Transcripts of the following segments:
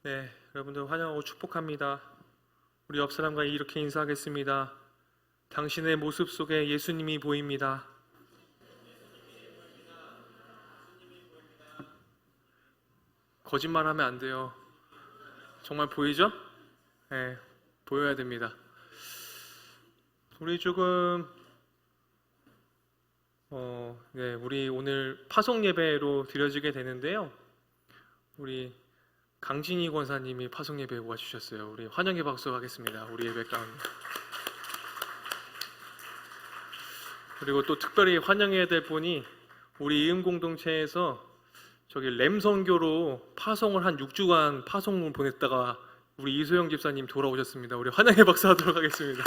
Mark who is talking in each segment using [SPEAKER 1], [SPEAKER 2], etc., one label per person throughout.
[SPEAKER 1] 네, 여러분들 환영하고 축복합니다. 우리 옆 사람과 이렇게 인사하겠습니다. 당신의 모습 속에 예수님이 보입니다. 거짓말하면 안 돼요. 정말 보이죠? 네, 보여야 됩니다. 우리 조금 우리 오늘 파송 예배로 드려지게 되는데요. 우리 강진희 권사님이 파송 예배에 와주셨어요. 우리 환영의 박수 하겠습니다. 우리 예배 가운데. 그리고 또 특별히 환영해야 될 분이 우리 이음 공동체에서 저기 램선교로 파송을 한 6주간 파송을 보냈다가 우리 이소영 집사님 돌아오셨습니다. 우리 환영의 박수 하도록 하겠습니다.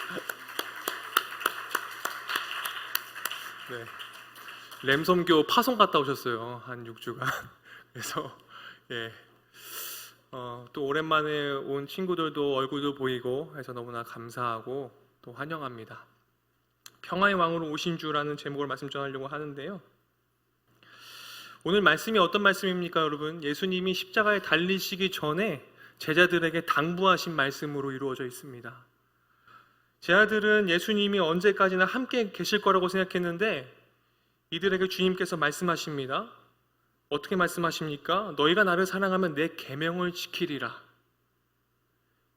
[SPEAKER 1] 네, 램선교 파송 갔다 오셨어요. 한 6주간. 그래서 또 오랜만에 온 친구들도 얼굴도 보이고 해서 너무나 감사하고 또 환영합니다. 평화의 왕으로 오신 주라는 제목을 말씀 전하려고 하는데요. 오늘 말씀이 어떤 말씀입니까, 여러분? 예수님이 십자가에 달리시기 전에 제자들에게 당부하신 말씀으로 이루어져 있습니다. 제자들은 예수님이 언제까지나 함께 계실 거라고 생각했는데 이들에게 주님께서 말씀하십니다. 어떻게 말씀하십니까? 너희가 나를 사랑하면 내 계명을 지키리라.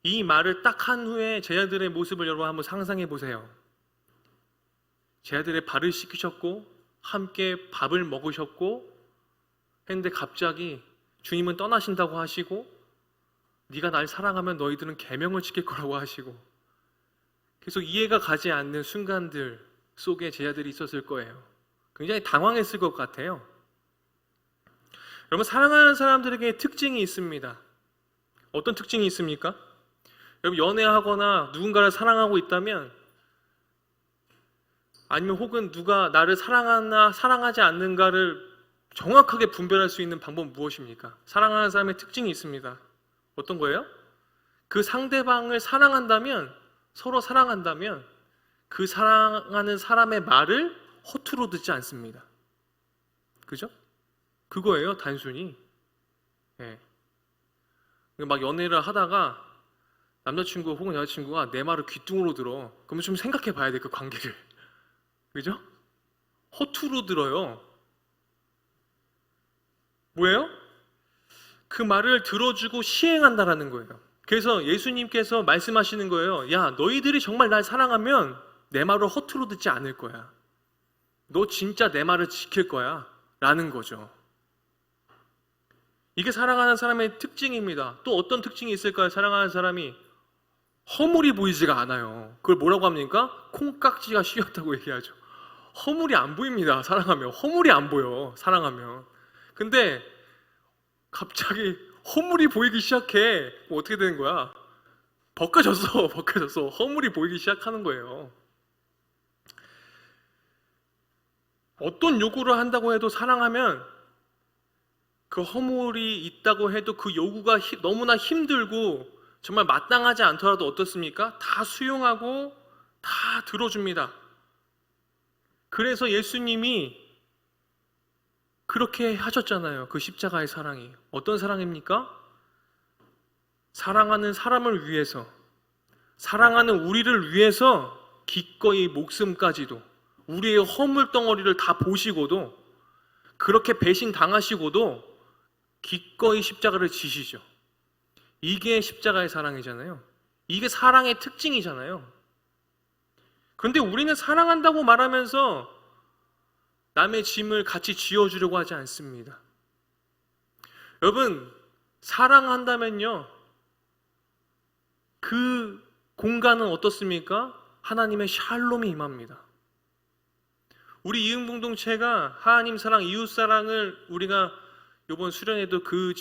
[SPEAKER 1] 이 말을 딱 한 후에 제자들의 모습을 여러분 한번 상상해 보세요. 제자들의 발을 씻기셨고 함께 밥을 먹으셨고 했는데 갑자기 주님은 떠나신다고 하시고 네가 날 사랑하면 너희들은 계명을 지킬 거라고 하시고 계속 이해가 가지 않는 순간들 속에 제자들이 있었을 거예요. 굉장히 당황했을 것 같아요. 여러분, 사랑하는 사람들에게 특징이 있습니다. 어떤 특징이 있습니까? 여러분, 연애하거나 누군가를 사랑하고 있다면 아니면 혹은 누가 나를 사랑하나 사랑하지 않는가를 정확하게 분별할 수 있는 방법은 무엇입니까? 사랑하는 사람의 특징이 있습니다. 어떤 거예요? 그 상대방을 사랑한다면, 서로 사랑한다면 그 사랑하는 사람의 말을 허투루 듣지 않습니다. 그죠? 그거예요, 단순히. 막 연애를 하다가 남자친구 혹은 여자친구가 내 말을 귓등으로 들어. 그러면 좀 생각해 봐야 돼, 그 관계를. 그죠? 허투루 들어요. 뭐예요? 그 말을 들어주고 시행한다라는 거예요. 그래서 예수님께서 말씀하시는 거예요. 야, 너희들이 정말 날 사랑하면 내 말을 허투루 듣지 않을 거야. 너 진짜 내 말을 지킬 거야. 라는 거죠. 이게 사랑하는 사람의 특징입니다. 또 어떤 특징이 있을까요? 사랑하는 사람이 허물이 보이지가 않아요. 그걸 뭐라고 합니까? 콩깍지가 씌었다고 얘기하죠. 허물이 안 보입니다. 사랑하면. 허물이 안 보여. 사랑하면. 근데 갑자기 허물이 보이기 시작해. 뭐 어떻게 되는 거야? 벗겨졌어. 벗겨졌어. 허물이 보이기 시작하는 거예요. 어떤 요구를 한다고 해도 사랑하면 그 허물이 있다고 해도 그 요구가 너무나 힘들고 정말 마땅하지 않더라도 어떻습니까? 다 수용하고 다 들어줍니다. 그래서 예수님이 그렇게 하셨잖아요. 그 십자가의 사랑이. 어떤 사랑입니까? 사랑하는 사람을 위해서, 사랑하는 우리를 위해서 기꺼이 목숨까지도, 우리의 허물 덩어리를 다 보시고도, 그렇게 배신 당하시고도 기꺼이 십자가를 지시죠. 이게 십자가의 사랑이잖아요. 이게 사랑의 특징이잖아요. 그런데 우리는 사랑한다고 말하면서 남의 짐을 같이 지어주려고 하지 않습니다. 여러분, 사랑한다면요, 그 공간은 어떻습니까? 하나님의 샬롬이 임합니다. 우리 이음 공동체가 하나님 사랑, 이웃 사랑을 우리가 이번 수련회도 그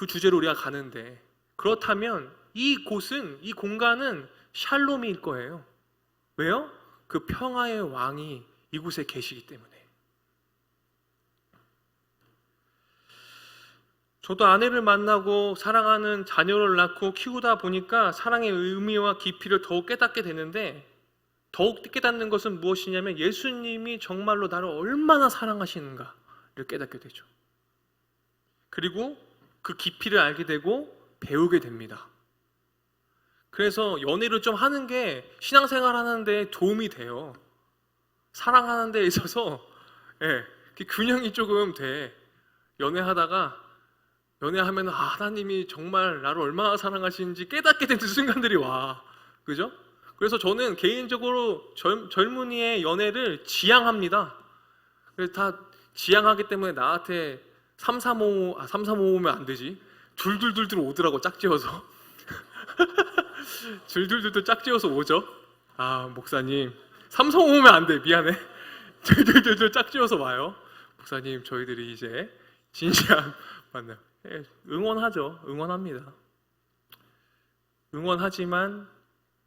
[SPEAKER 1] 주제로 우리가 가는데, 그렇다면 이 곳은, 이 공간은 샬롬일 거예요. 왜요? 그 평화의 왕이 이곳에 계시기 때문에. 저도 아내를 만나고 사랑하는 자녀를 낳고 키우다 보니까 사랑의 의미와 깊이를 더욱 깨닫게 되는데, 더욱 깨닫는 것은 무엇이냐면 예수님이 정말로 나를 얼마나 사랑하시는가를 깨닫게 되죠. 그리고 그 깊이를 알게 되고 배우게 됩니다. 그래서 연애를 좀 하는 게 신앙생활 하는데 도움이 돼요. 사랑하는 데 있어서 균형이 조금 돼. 연애하면 하나님이 정말 나를 얼마나 사랑하시는지 깨닫게 되는 순간들이 와. 그죠? 그래서 저는 개인적으로 젊은이의 연애를 지향합니다. 그래서 다 지향하기 때문에 나한테 3355면 안 되지. 둘둘둘둘 오더라고, 짝지어서. 둘둘둘둘 짝지어서 오죠. 목사님 3355면 안 돼. 미안해. 둘둘둘둘 짝지어서 와요. 목사님, 저희들이 이제 진지한 만남. 응원하죠. 응원합니다. 응원하지만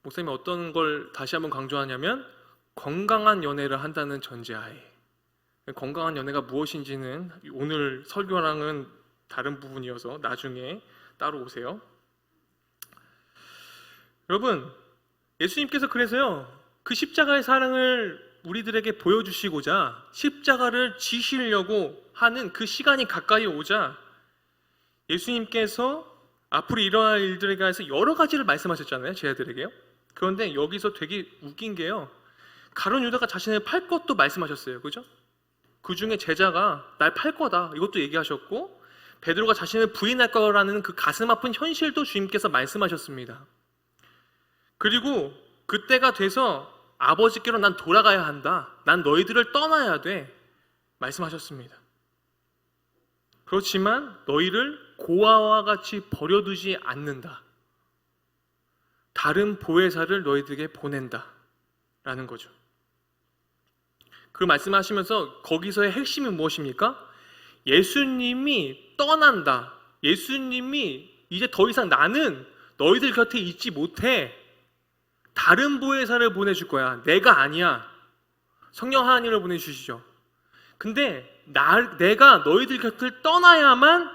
[SPEAKER 1] 목사님이 어떤 걸 다시 한번 강조하냐면 건강한 연애를 한다는 전제하에. 건강한 연애가 무엇인지는 오늘 설교랑은 다른 부분이어서 나중에 따로 오세요. 여러분, 예수님께서 그래서요, 그 십자가의 사랑을 우리들에게 보여주시고자 십자가를 지시려고 하는 그 시간이 가까이 오자 예수님께서 앞으로 일어날 일들에 관해서 여러 가지를 말씀하셨잖아요, 제자들에게요. 그런데 여기서 되게 웃긴 게요, 가룟 유다가 자신을 팔 것도 말씀하셨어요. 그죠? 그 중에 제자가 날 팔 거다, 이것도 얘기하셨고, 베드로가 자신을 부인할 거라는 그 가슴 아픈 현실도 주님께서 말씀하셨습니다. 그리고 그때가 돼서 아버지께로 난 돌아가야 한다, 난 너희들을 떠나야 돼, 말씀하셨습니다. 그렇지만 너희를 고아와 같이 버려두지 않는다, 다른 보혜사를 너희들에게 보낸다 라는 거죠. 그 말씀하시면서 거기서의 핵심이 무엇입니까? 예수님이 떠난다, 예수님이 이제 더 이상 나는 너희들 곁에 있지 못해, 다른 보혜사를 보내줄 거야, 내가 아니야. 성령 하나님을 보내주시죠. 근데 내가 너희들 곁을 떠나야만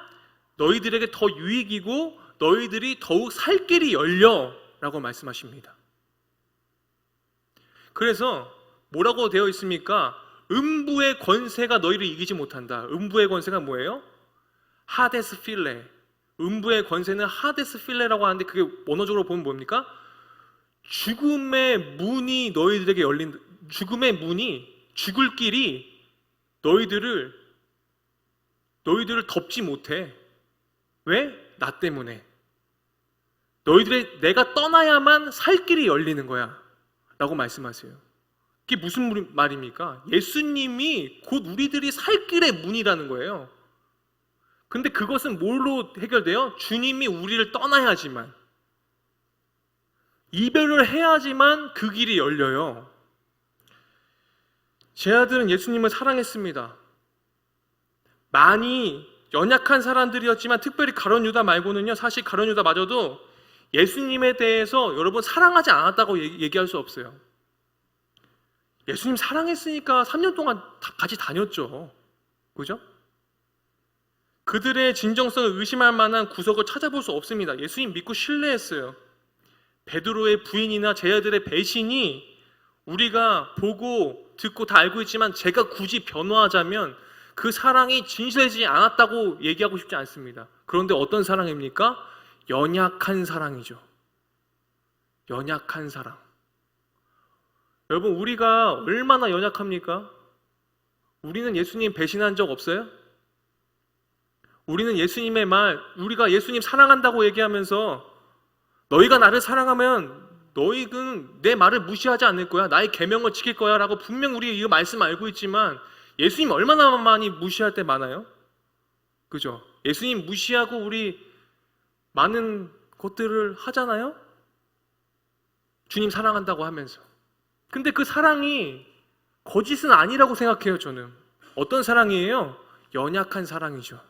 [SPEAKER 1] 너희들에게 더 유익이고 너희들이 더욱 살 길이 열려 라고 말씀하십니다. 그래서 뭐라고 되어 있습니까? 음부의 권세가 너희를 이기지 못한다. 음부의 권세가 뭐예요? 하데스 필레. 음부의 권세는 하데스 필레라고 하는데 그게 원어적으로 보면 뭡니까? 죽음의 문이 너희들에게 열린, 죽음의 문이, 죽을 길이 너희들을 덮지 못해. 왜? 나 때문에. 내가 떠나야만 살 길이 열리는 거야 라고 말씀하세요. 그게 무슨 말입니까? 예수님이 곧 우리들이 살 길의 문이라는 거예요. 근데 그것은 뭘로 해결돼요? 주님이 우리를 떠나야지만, 이별을 해야지만 그 길이 열려요. 제 아들은 예수님을 사랑했습니다. 많이 연약한 사람들이었지만 특별히 가룟 유다 말고는요, 사실 가룟 유다마저도 예수님에 대해서 여러분 사랑하지 않았다고 얘기할 수 없어요. 예수님 사랑했으니까 3년 동안 같이 다녔죠. 그죠? 그들의 진정성을 의심할 만한 구석을 찾아볼 수 없습니다. 예수님 믿고 신뢰했어요. 베드로의 부인이나 제자들의 배신이 우리가 보고 듣고 다 알고 있지만 제가 굳이 변호하자면 그 사랑이 진실되지 않았다고 얘기하고 싶지 않습니다. 그런데 어떤 사랑입니까? 연약한 사랑이죠. 연약한 사랑. 여러분, 우리가 얼마나 연약합니까? 우리는 예수님 배신한 적 없어요? 우리는 예수님의 말, 우리가 예수님 사랑한다고 얘기하면서 너희가 나를 사랑하면 너희는 내 말을 무시하지 않을 거야, 나의 계명을 지킬 거야 라고 분명 우리 이 말씀 알고 있지만 예수님 얼마나 많이 무시할 때 많아요? 그죠? 예수님 무시하고 우리 많은 것들을 하잖아요? 주님 사랑한다고 하면서. 근데 그 사랑이 거짓은 아니라고 생각해요. 저는. 어떤 사랑이에요? 연약한 사랑이죠.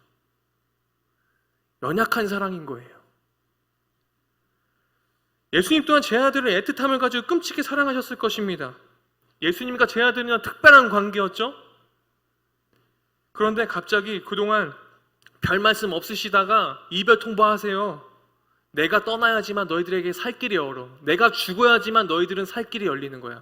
[SPEAKER 1] 연약한 사랑인 거예요. 예수님 또한 제 아들을 애틋함을 가지고 끔찍히 사랑하셨을 것입니다. 예수님과 제 아들이랑 특별한 관계였죠. 그런데 갑자기 그동안 별 말씀 없으시다가 이별 통보하세요. 내가 떠나야지만 너희들에게 살 길이 열어. 내가 죽어야지만 너희들은 살 길이 열리는 거야.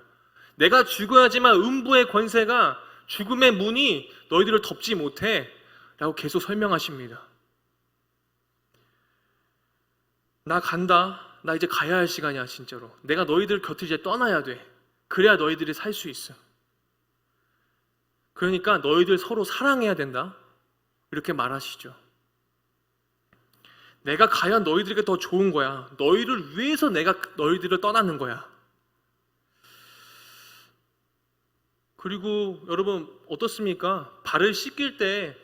[SPEAKER 1] 내가 죽어야지만 음부의 권세가, 죽음의 문이 너희들을 덮지 못해 라고 계속 설명하십니다. 나 간다. 나 이제 가야 할 시간이야, 진짜로. 내가 너희들 곁을 이제 떠나야 돼. 그래야 너희들이 살 수 있어. 그러니까 너희들 서로 사랑해야 된다. 이렇게 말하시죠. 내가 가야 너희들에게 더 좋은 거야. 너희를 위해서 내가 너희들을 떠나는 거야. 그리고 여러분 어떻습니까? 발을 씻길 때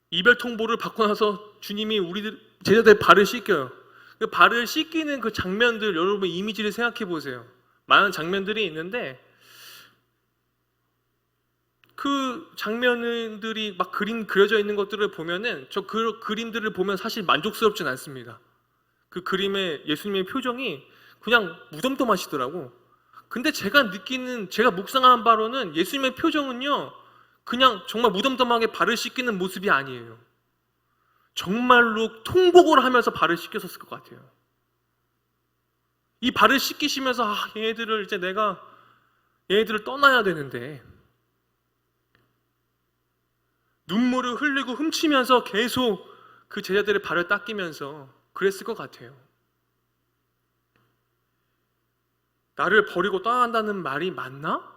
[SPEAKER 1] 이별 통보를 받고 나서 주님이 우리들 제자들의 발을 씻겨요. 그 발을 씻기는 그 장면들 여러분 이미지를 생각해 보세요. 많은 장면들이 있는데 그 장면들이 막 그림 그려져 있는 것들을 보면은 저 그 그림들을 보면 사실 만족스럽진 않습니다. 그 그림의 예수님의 표정이 그냥 무덤덤하시더라고. 근데 제가 느끼는, 제가 묵상한 바로는 예수님의 표정은요, 그냥 정말 무덤덤하게 발을 씻기는 모습이 아니에요. 정말로 통곡을 하면서 발을 씻겼었을 것 같아요. 이 발을 씻기시면서 얘네들을 이제 내가 얘네들을 떠나야 되는데 눈물을 흘리고 훔치면서 계속 그 제자들의 발을 닦이면서 그랬을 것 같아요. 나를 버리고 떠난다는 말이 맞나?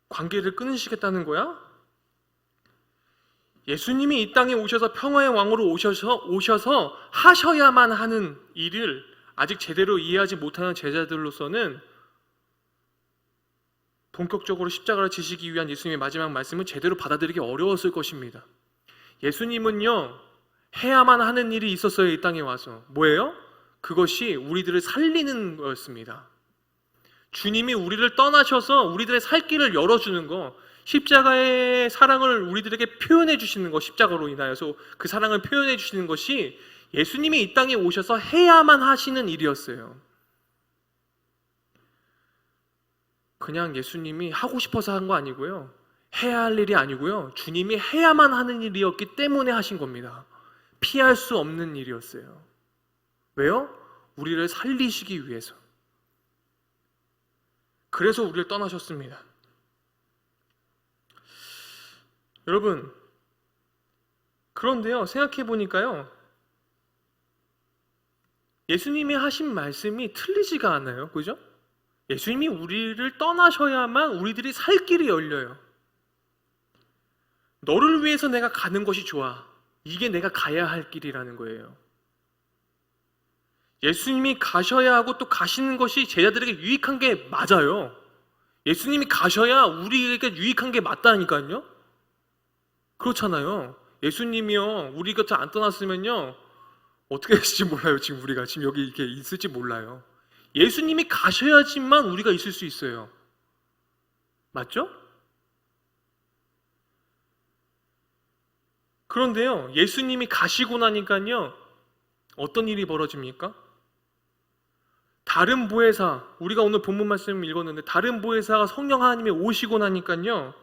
[SPEAKER 1] 관계를 끊으시겠다는 거야? 예수님이 이 땅에 오셔서 평화의 왕으로 오셔서 하셔야만 하는 일을 아직 제대로 이해하지 못하는 제자들로서는 본격적으로 십자가를 지시기 위한 예수님의 마지막 말씀을 제대로 받아들이기 어려웠을 것입니다. 예수님은요, 해야만 하는 일이 있었어요. 이 땅에 와서. 뭐예요? 그것이 우리들을 살리는 거였습니다. 주님이 우리를 떠나셔서 우리들의 살 길을 열어주는 거, 십자가의 사랑을 우리들에게 표현해 주시는 것, 십자가로 인하여서 그 사랑을 표현해 주시는 것이 예수님이 이 땅에 오셔서 해야만 하시는 일이었어요. 그냥 예수님이 하고 싶어서 한 거 아니고요, 해야 할 일이 아니고요, 주님이 해야만 하는 일이었기 때문에 하신 겁니다. 피할 수 없는 일이었어요. 왜요? 우리를 살리시기 위해서. 그래서 우리를 떠나셨습니다. 여러분, 그런데요, 생각해 보니까요, 예수님이 하신 말씀이 틀리지가 않아요. 그죠? 예수님이 우리를 떠나셔야만 우리들이 살 길이 열려요. 너를 위해서 내가 가는 것이 좋아. 이게 내가 가야 할 길이라는 거예요. 예수님이 가셔야 하고 또 가시는 것이 제자들에게 유익한 게 맞아요. 예수님이 가셔야 우리에게 유익한 게 맞다니까요. 그렇잖아요. 예수님이요, 우리 곁에 안 떠났으면요, 어떻게 될지 몰라요. 지금 우리가 지금 여기 이렇게 있을지 몰라요. 예수님이 가셔야지만 우리가 있을 수 있어요. 맞죠? 그런데요, 예수님이 가시고 나니까요, 어떤 일이 벌어집니까? 다른 보혜사, 우리가 오늘 본문 말씀 읽었는데 다른 보혜사가 성령 하나님이 오시고 나니까요,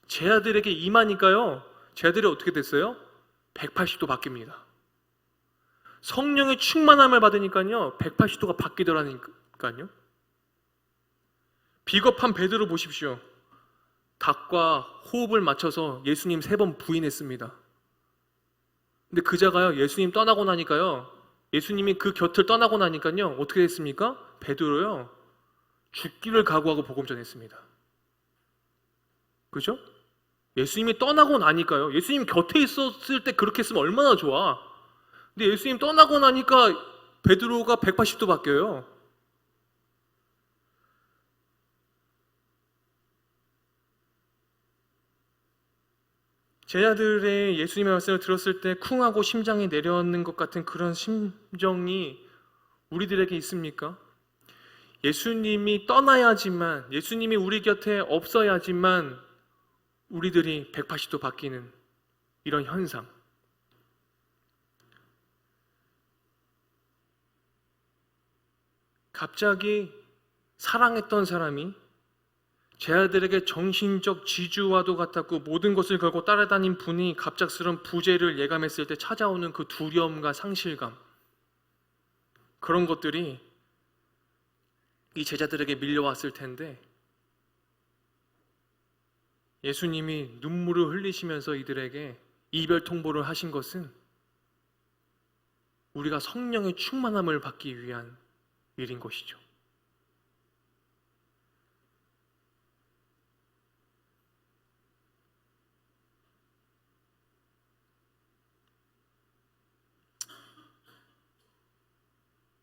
[SPEAKER 1] 제자들에게 임하니까요, 제자들이 어떻게 됐어요? 180도 바뀝니다. 성령의 충만함을 받으니까요, 180도가 바뀌더라니까요. 비겁한 베드로 보십시오. 닭과 호흡을 맞춰서 예수님 3번 부인했습니다. 근데 그자가요, 예수님 떠나고 나니까요, 예수님이 그 곁을 떠나고 나니까요, 어떻게 됐습니까? 베드로요, 죽기를 각오하고 복음 전했습니다. 그죠? 예수님이 떠나고 나니까요, 예수님 곁에 있었을 때 그렇게 했으면 얼마나 좋아. 근데 예수님 떠나고 나니까 베드로가 180도 바뀌어요. 제자들의 예수님의 말씀을 들었을 때 쿵하고 심장이 내려앉는 것 같은 그런 심정이 우리들에게 있습니까? 예수님이 떠나야지만, 예수님이 우리 곁에 없어야지만 우리들이 180도 바뀌는 이런 현상. 갑자기 사랑했던 사람이 제자들에게 정신적 지주와도 같았고 모든 것을 걸고 따라다닌 분이 갑작스런 부재를 예감했을 때 찾아오는 그 두려움과 상실감, 그런 것들이 이 제자들에게 밀려왔을 텐데 예수님이 눈물을 흘리시면서 이들에게 이별 통보를 하신 것은 우리가 성령의 충만함을 받기 위한 일인 것이죠.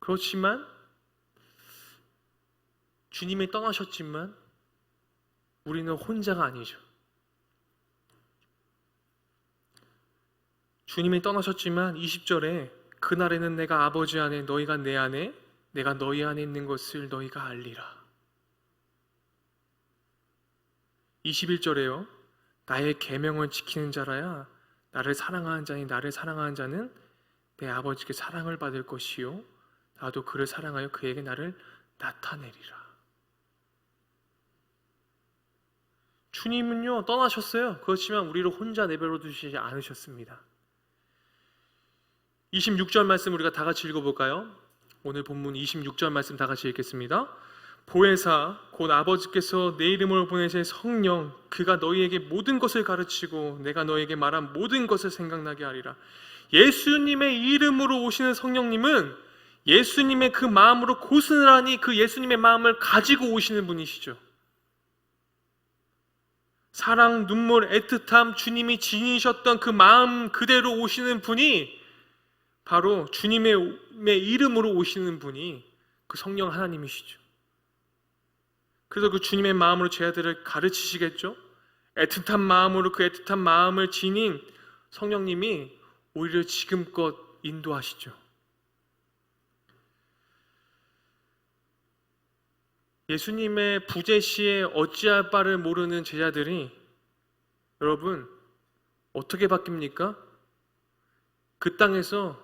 [SPEAKER 1] 그렇지만 주님이 떠나셨지만 우리는 혼자가 아니죠. 주님이 떠나셨지만 20절에 그날에는 내가 아버지 안에 너희가 내 안에 내가 너희 안에 있는 것을 너희가 알리라. 21절에요. 나의 계명을 지키는 자라야 나를 사랑하는 자니 나를 사랑하는 자는 내 아버지께 사랑을 받을 것이요 나도 그를 사랑하여 그에게 나를 나타내리라. 주님은요 떠나셨어요. 그렇지만 우리를 혼자 내버려 두시지 않으셨습니다. 26절 말씀 우리가 다 같이 읽어볼까요? 오늘 본문 26절 말씀 다 같이 읽겠습니다. 보혜사 곧 아버지께서 내 이름으로 보내신 성령 그가 너희에게 모든 것을 가르치고 내가 너희에게 말한 모든 것을 생각나게 하리라. 예수님의 이름으로 오시는 성령님은 예수님의 그 마음으로 고스란히 그 예수님의 마음을 가지고 오시는 분이시죠. 사랑, 눈물, 애틋함 주님이 지니셨던 그 마음 그대로 오시는 분이 바로 주님의 이름으로 오시는 분이 그 성령 하나님이시죠. 그래서 그 주님의 마음으로 제 아들을 가르치시겠죠. 애틋한 마음으로 그 애틋한 마음을 지닌 성령님이 오히려 지금껏 인도하시죠. 예수님의 부재시에 어찌할 바를 모르는 제자들이 여러분 어떻게 바뀝니까? 그 땅에서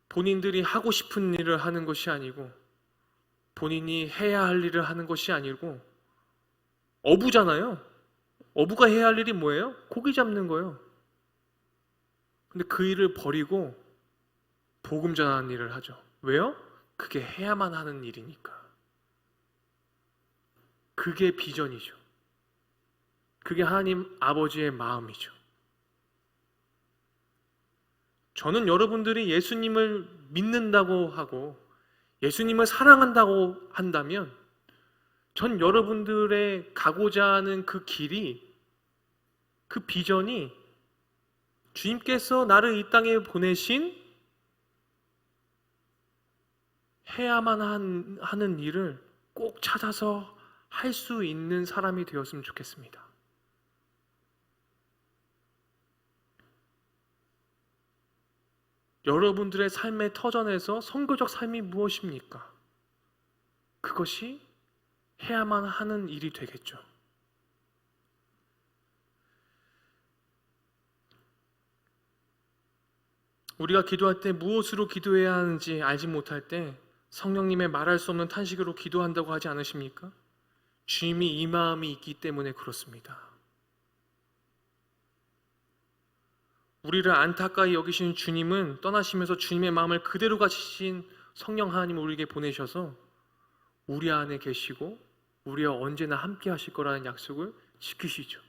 [SPEAKER 1] 본인들이 하고 싶은 일을 하는 것이 아니고 본인이 해야 할 일을 하는 것이 아니고 어부잖아요. 어부가 해야 할 일이 뭐예요? 고기 잡는 거예요. 근데 그 일을 버리고 복음 전하는 일을 하죠. 왜요? 그게 해야만 하는 일이니까. 그게 비전이죠. 그게 하나님 아버지의 마음이죠. 저는 여러분들이 예수님을 믿는다고 하고 예수님을 사랑한다고 한다면 전 여러분들의 가고자 하는 그 길이 그 비전이 주님께서 나를 이 땅에 보내신 해야만 하는 일을 꼭 찾아서 할 수 있는 사람이 되었으면 좋겠습니다. 여러분들의 삶의 터전에서 선교적 삶이 무엇입니까? 그것이 해야만 하는 일이 되겠죠. 우리가 기도할 때 무엇으로 기도해야 하는지 알지 못할 때 성령님의 말할 수 없는 탄식으로 기도한다고 하지 않으십니까? 주님이 이 마음이 있기 때문에 그렇습니다. 우리를 안타까이 여기시는 주님은 떠나시면서 주님의 마음을 그대로 가지신 성령 하나님을 우리에게 보내셔서 우리 안에 계시고 우리와 언제나 함께 하실 거라는 약속을 지키시죠.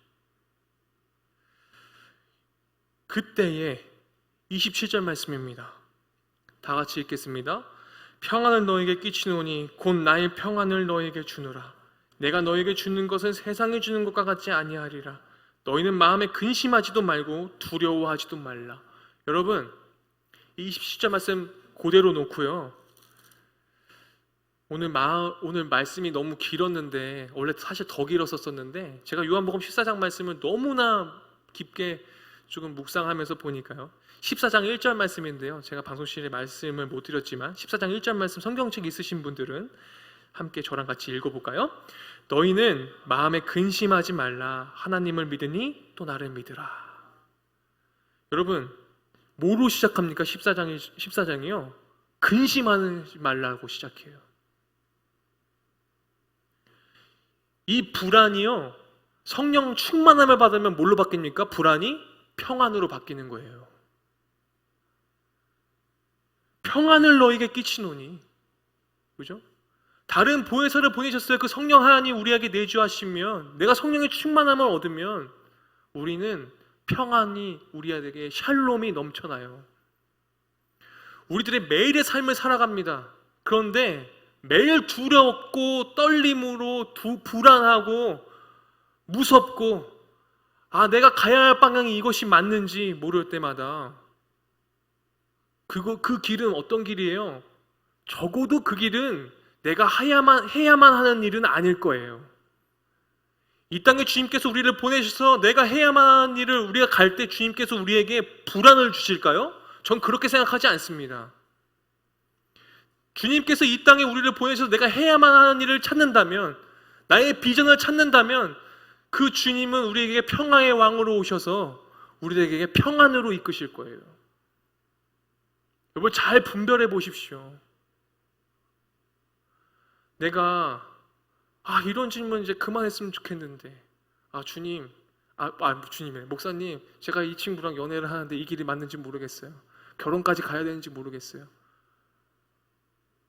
[SPEAKER 1] 그때에 27절 말씀입니다. 다 같이 읽겠습니다. 평안을 너에게 끼치노니 곧 나의 평안을 너에게 주노라. 내가 너에게 주는 것은 세상이 주는 것과 같지 아니하리라. 너희는 마음에 근심하지도 말고 두려워하지도 말라. 여러분, 이 27절 말씀 그대로 놓고요. 오늘 말씀이 너무 길었는데 원래 사실 더 길었었는데 제가 요한복음 14장 말씀을 너무나 깊게 조금 묵상하면서 보니까요. 14장 1절 말씀인데요. 제가 방송실에 말씀을 못 드렸지만 14장 1절 말씀 성경책 있으신 분들은 함께 저랑 같이 읽어볼까요? 너희는 마음에 근심하지 말라. 하나님을 믿으니 또 나를 믿으라. 여러분, 뭐로 시작합니까? 14장이요. 근심하지 말라고 시작해요. 이 불안이요. 성령 충만함을 받으면 뭘로 바뀝니까? 불안이 평안으로 바뀌는 거예요. 평안을 너에게 끼치노니. 그죠? 다른 보혜사를 보내셨어요. 그 성령 하나님 우리에게 내주하시면 내가 성령의 충만함을 얻으면 우리는 평안이 우리에게 샬롬이 넘쳐나요. 우리들의 매일의 삶을 살아갑니다. 그런데 매일 두렵고 떨림으로 불안하고 무섭고 내가 가야 할 방향이 이것이 맞는지 모를 때마다 그 길은 어떤 길이에요? 적어도 그 길은 내가 해야만 하는 일은 아닐 거예요. 이 땅에 주님께서 우리를 보내셔서 내가 해야만 하는 일을 우리가 갈 때 주님께서 우리에게 불안을 주실까요? 전 그렇게 생각하지 않습니다. 주님께서 이 땅에 우리를 보내셔서 내가 해야만 하는 일을 찾는다면, 나의 비전을 찾는다면 그 주님은 우리에게 평화의 왕으로 오셔서 우리에게 평안으로 이끄실 거예요. 여러분 잘 분별해 보십시오. 내가 이런 질문 이제 그만했으면 좋겠는데 주님, 주님이래 목사님, 제가 이 친구랑 연애를 하는데 이 길이 맞는지 모르겠어요. 결혼까지 가야 되는지 모르겠어요.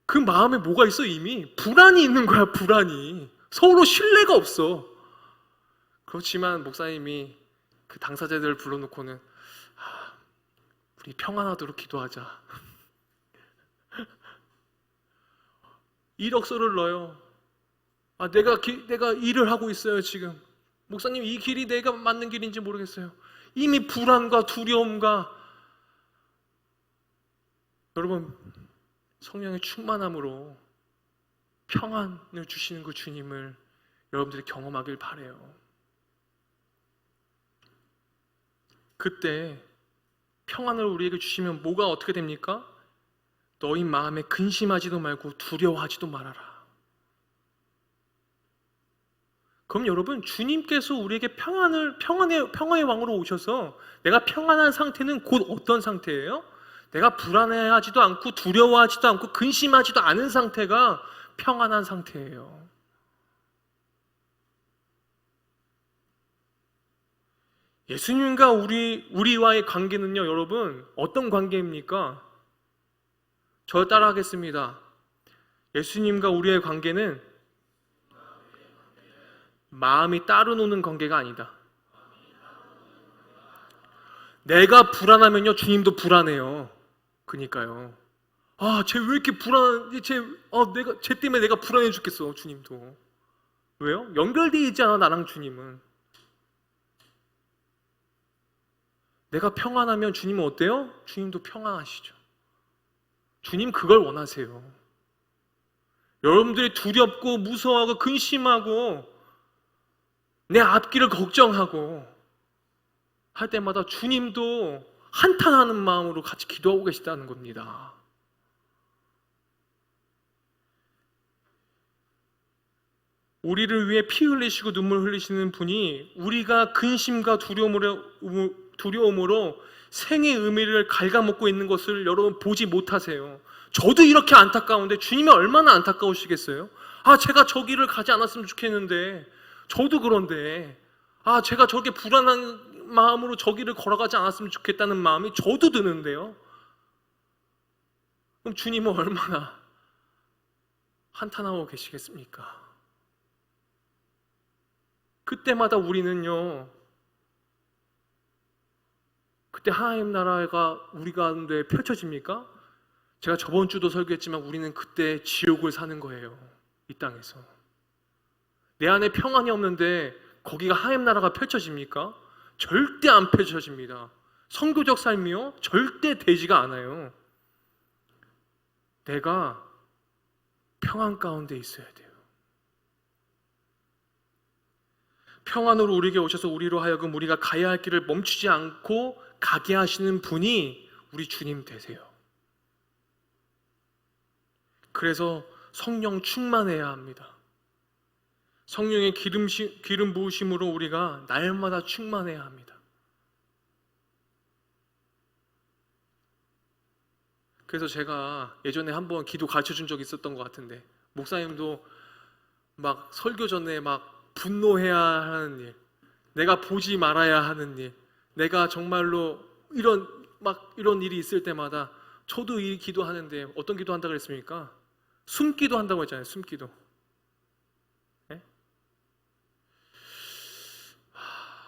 [SPEAKER 1] 그 마음에 뭐가 있어? 이미 불안이 있는 거야. 불안이. 서로 신뢰가 없어. 그렇지만 목사님이 그 당사자들을 불러놓고는 우리 평안하도록 기도하자. 1억서를 넣어요. 내가 일을 하고 있어요 지금. 목사님 이 길이 내가 맞는 길인지 모르겠어요. 이미 불안과 두려움과 여러분 성령의 충만함으로 평안을 주시는 그 주님을 여러분들이 경험하길 바라요. 그때 평안을 우리에게 주시면 뭐가 어떻게 됩니까? 너희 마음에 근심하지도 말고 두려워하지도 말아라. 그럼 여러분 주님께서 우리에게 평화의 왕으로 오셔서 내가 평안한 상태는 곧 어떤 상태예요? 내가 불안해하지도 않고 두려워하지도 않고 근심하지도 않은 상태가 평안한 상태예요. 예수님과 우리와의 관계는요, 여러분 어떤 관계입니까? 저 따라하겠습니다. 예수님과 우리의 관계는 마음이 따로 노는 관계가 아니다. 내가 불안하면요 주님도 불안해요. 그러니까요. 쟤 왜 이렇게 불안한지, 쟤 때문에 내가 불안해 죽겠어. 주님도. 왜요? 연결되어 있지 않아 나랑 주님은. 내가 평안하면 주님은 어때요? 주님도 평안하시죠. 주님 그걸 원하세요. 여러분들이 두렵고 무서워하고 근심하고 내 앞길을 걱정하고 할 때마다 주님도 한탄하는 마음으로 같이 기도하고 계시다는 겁니다. 우리를 위해 피 흘리시고 눈물 흘리시는 분이 우리가 근심과 두려움으로 생의 의미를 갉아먹고 있는 것을 여러분 보지 못하세요. 저도 이렇게 안타까운데 주님이 얼마나 안타까우시겠어요? 제가 저 길을 가지 않았으면 좋겠는데, 저도 그런데 제가 저렇게 불안한 마음으로 저 길을 걸어가지 않았으면 좋겠다는 마음이 저도 드는데요. 그럼 주님은 얼마나 한탄하고 계시겠습니까? 그때마다 우리는요, 그때 하나님 나라가 우리 가운데 펼쳐집니까? 제가 저번 주도 설교했지만 우리는 그때 지옥을 사는 거예요. 이 땅에서. 내 안에 평안이 없는데 거기가 하나님 나라가 펼쳐집니까? 절대 안 펼쳐집니다. 선교적 삶이요? 절대 되지가 않아요. 내가 평안 가운데 있어야 돼요. 평안으로 우리에게 오셔서 우리로 하여금 우리가 가야 할 길을 멈추지 않고 가게 하시는 분이 우리 주님 되세요. 그래서 성령 충만해야 합니다. 성령의 기름 부으심으로 우리가 날마다 충만해야 합니다. 그래서 제가 예전에 한번 기도 가르쳐준 적이 있었던 것 같은데, 목사님도 막 설교 전에 막 분노해야 하는 일, 내가 보지 말아야 하는 일, 내가 정말로 이런 일이 있을 때마다 저도 이 기도하는데 어떤 기도 한다고 그랬습니까? 숨기도 한다고 했잖아요. 숨기도. 네?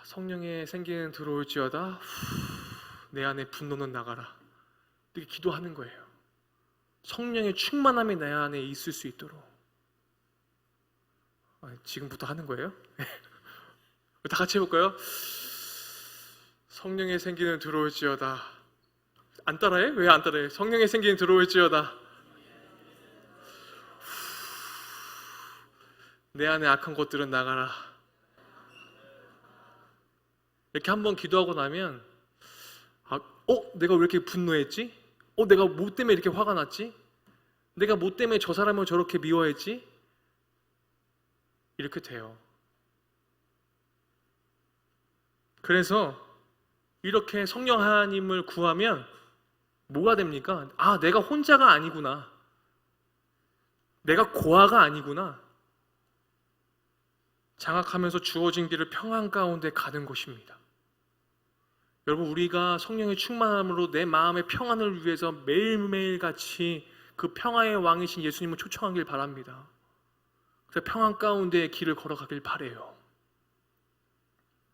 [SPEAKER 1] 성령의 생기는 들어올지어다 내 안에 분노는 나가라. 이렇게 기도하는 거예요. 성령의 충만함이 내 안에 있을 수 있도록. 지금부터 하는 거예요? 다 같이 해볼까요? 성령의 생기는 들어올지어다. 안 따라해? 왜 안 따라해? 성령의 생기는 들어올지어다. 내 안에 악한 것들은 나가라. 이렇게 한번 기도하고 나면 내가 왜 이렇게 분노했지? 내가 뭐 때문에 이렇게 화가 났지? 내가 뭐 때문에 저 사람을 저렇게 미워했지? 이렇게 돼요. 그래서 이렇게 성령 하나님을 구하면 뭐가 됩니까? 내가 혼자가 아니구나. 내가 고아가 아니구나. 장악하면서 주어진 길을 평안 가운데 가는 것입니다. 여러분, 우리가 성령의 충만함으로 내 마음의 평안을 위해서 매일매일 같이 그 평화의 왕이신 예수님을 초청하길 바랍니다. 그래서 평안 가운데 길을 걸어가길 바라요.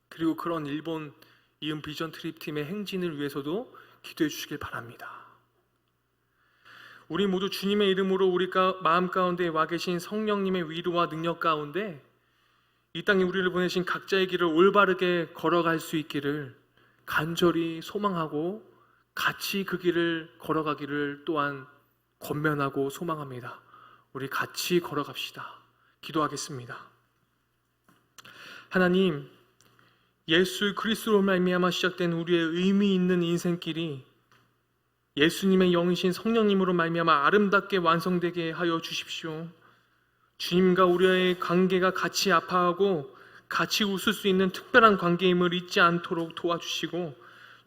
[SPEAKER 1] 그리고 그런 일본 이음 비전 트립팀의 행진을 위해서도 기도해 주시길 바랍니다. 우리 모두 주님의 이름으로 우리가 마음 가운데 와 계신 성령님의 위로와 능력 가운데 이 땅에 우리를 보내신 각자의 길을 올바르게 걸어갈 수 있기를 간절히 소망하고 같이 그 길을 걸어가기를 또한 권면하고 소망합니다. 우리 같이 걸어갑시다. 기도하겠습니다. 하나님, 예수 그리스도로 말미암아 시작된 우리의 의미 있는 인생길이 예수님의 영이신 성령님으로 말미암아 아름답게 완성되게 하여 주십시오. 주님과 우리의 관계가 같이 아파하고 같이 웃을 수 있는 특별한 관계임을 잊지 않도록 도와주시고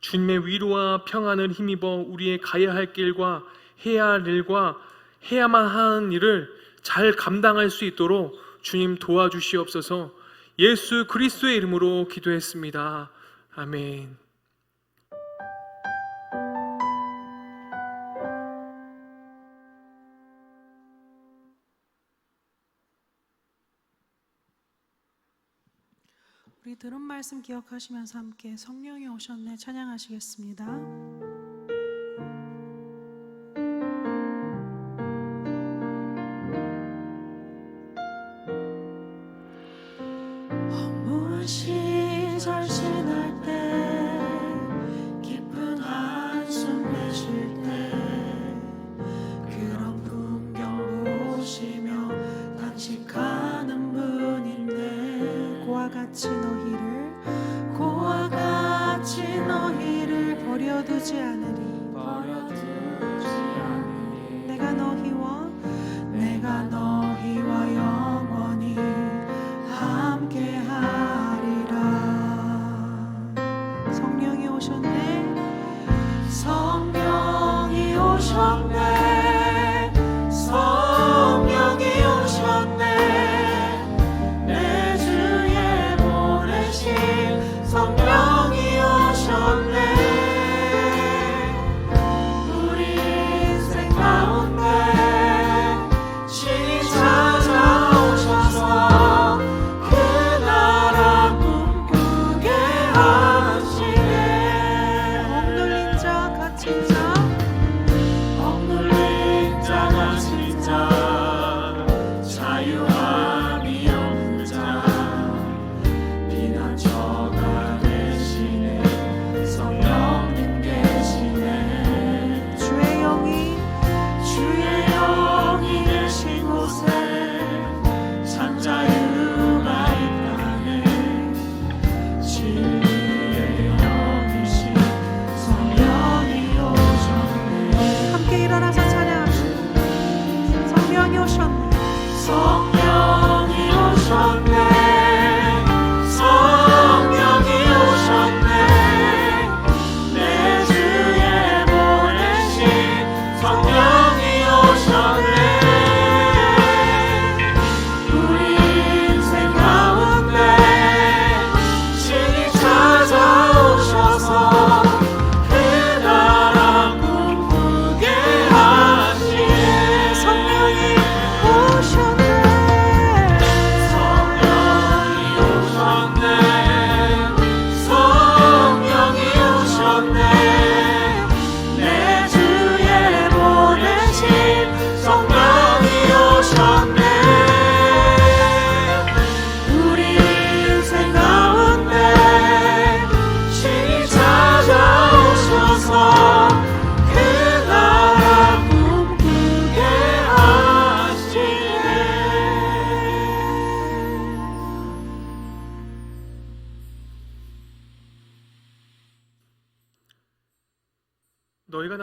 [SPEAKER 1] 주님의 위로와 평안을 힘입어 우리의 가야 할 길과 해야 할 일과 해야만 하는 일을 잘 감당할 수 있도록 주님 도와주시옵소서. 예수 그리스도의 이름으로 기도했습니다. 아멘.
[SPEAKER 2] 우리 들은 말씀 기억하시면서 함께 성령이 오셨네 찬양하시겠습니다.
[SPEAKER 3] 허무한 시절 지날 때 깊은 한숨 내쉴 때 그런 풍경 보시며 단식하는 분인데
[SPEAKER 2] 고와 같이
[SPEAKER 3] 너희를
[SPEAKER 2] 버려두지 않으리.
[SPEAKER 3] 내가 너희와 영원히 함께하리라.
[SPEAKER 2] 성령이 오셨네.
[SPEAKER 3] 성령이 오셨네. 성령이 오셨네. 내 주에 보내신 성령이 오셨네. 우리 인생 가운데 신이 찾아오셔서 그 나라 꿈꾸게 하시네.
[SPEAKER 2] 억눌린 자 갇힌 자
[SPEAKER 3] 억눌린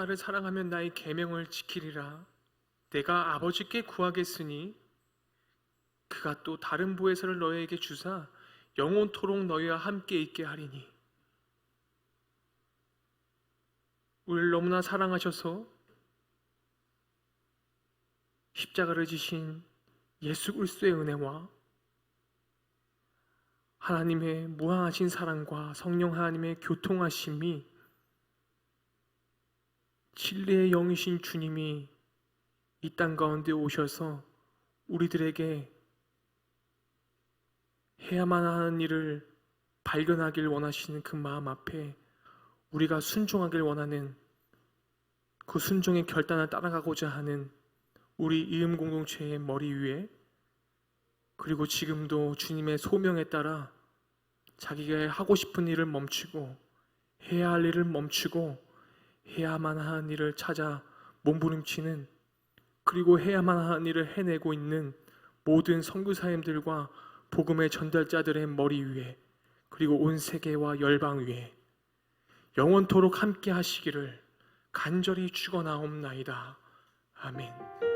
[SPEAKER 1] 나를 사랑하면 나의 계명을 지키리라. 내가 아버지께 구하겠으니 그가 또 다른 보혜사를 너희에게 주사 영원토록 너희와 함께 있게 하리니. 우리를 너무나 사랑하셔서 십자가를 지신 예수 그리스도의 은혜와 하나님의 무한하신 사랑과 성령 하나님의 교통하심이, 진리의 영이신 주님이 이 땅 가운데 오셔서 우리들에게 해야만 하는 일을 발견하길 원하시는 그 마음 앞에 우리가 순종하길 원하는 그 순종의 결단을 따라가고자 하는 우리 이음 공동체의 머리 위에, 그리고 지금도 주님의 소명에 따라 자기가 하고 싶은 일을 멈추고 해야 할 일을 멈추고 해야만 하는 일을 찾아 몸부림치는, 그리고 해야만 하는 일을 해내고 있는 모든 선교사님들과 복음의 전달자들의 머리 위에, 그리고 온 세계와 열방 위에 영원토록 함께 하시기를 간절히 축원하옵나이다. 아멘.